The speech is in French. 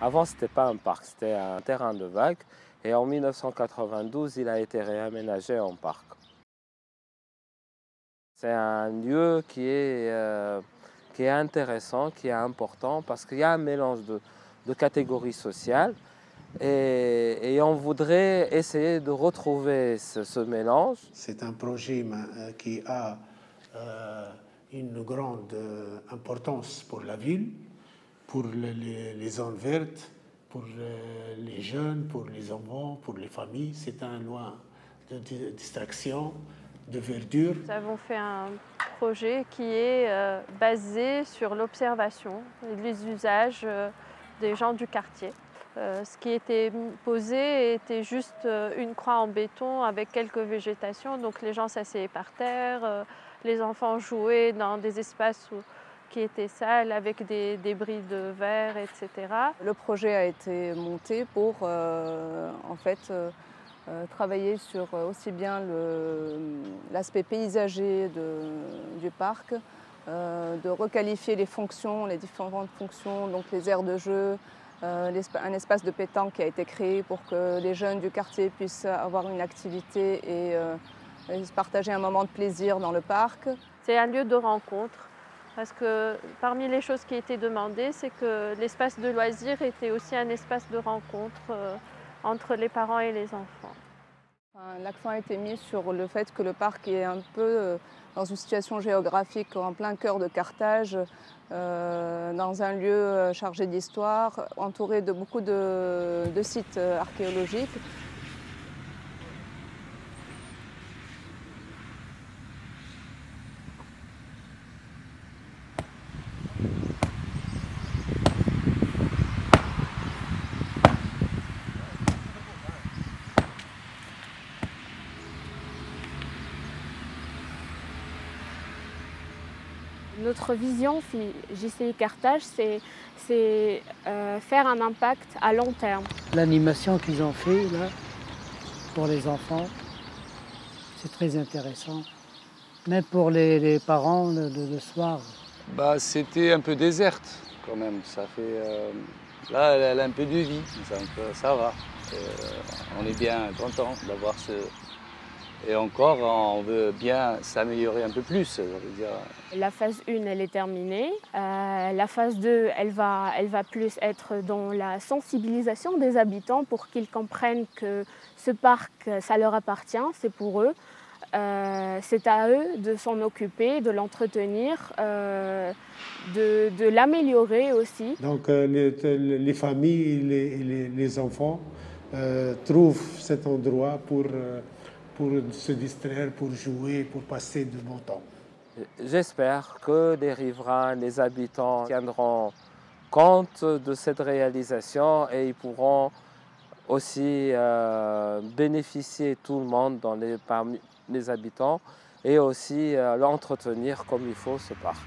Avant, ce n'était pas un parc, c'était un terrain de vagues. Et en 1992, il a été réaménagé en parc. C'est un lieu qui est intéressant, qui est important, parce qu'il y a un mélange de catégories sociales. Et on voudrait essayer de retrouver ce mélange. C'est un projet qui a une grande importance pour la ville, pour les zones vertes, pour les jeunes, pour les enfants, pour les familles. C'est un lieu de distraction, de verdure. Nous avons fait un projet qui est basé sur l'observation et les usages des gens du quartier. Ce qui était posé était juste une croix en béton avec quelques végétations. Donc les gens s'asseyaient par terre, les enfants jouaient dans des espaces qui étaient sales avec des débris de verre, etc. Le projet a été monté pour travailler sur aussi bien l'aspect paysager du parc, de requalifier les fonctions, les différentes fonctions, donc les aires de jeu, un espace de pétanque qui a été créé pour que les jeunes du quartier puissent avoir une activité et se partager un moment de plaisir dans le parc. C'est un lieu de rencontre parce que parmi les choses qui étaient demandées, c'est que l'espace de loisirs était aussi un espace de rencontre entre les parents et les enfants. L'accent a été mis sur le fait que le parc est un peu dans une situation géographique en plein cœur de Carthage, dans un lieu chargé d'histoire, entouré de beaucoup de sites archéologiques. Notre vision, JCI Carthage, c'est faire un impact à long terme. L'animation qu'ils ont fait là, pour les enfants, c'est très intéressant. Même pour les parents le soir. C'était un peu déserte quand même. Ça fait, là, elle a un peu de vie, donc ça va. On est bien content d'avoir ce... Et encore, on veut bien s'améliorer un peu plus. Ça veut dire. La phase 1, elle est terminée. La phase 2, elle va plus être dans la sensibilisation des habitants pour qu'ils comprennent que ce parc, ça leur appartient, c'est pour eux. C'est à eux de s'en occuper, de l'entretenir, de l'améliorer aussi. Donc les familles et les enfants trouvent cet endroit pour se distraire, pour jouer, pour passer de bon temps. J'espère que les riverains, les habitants tiendront compte de cette réalisation et ils pourront aussi bénéficier tout le monde parmi les habitants et aussi l'entretenir comme il faut ce parc.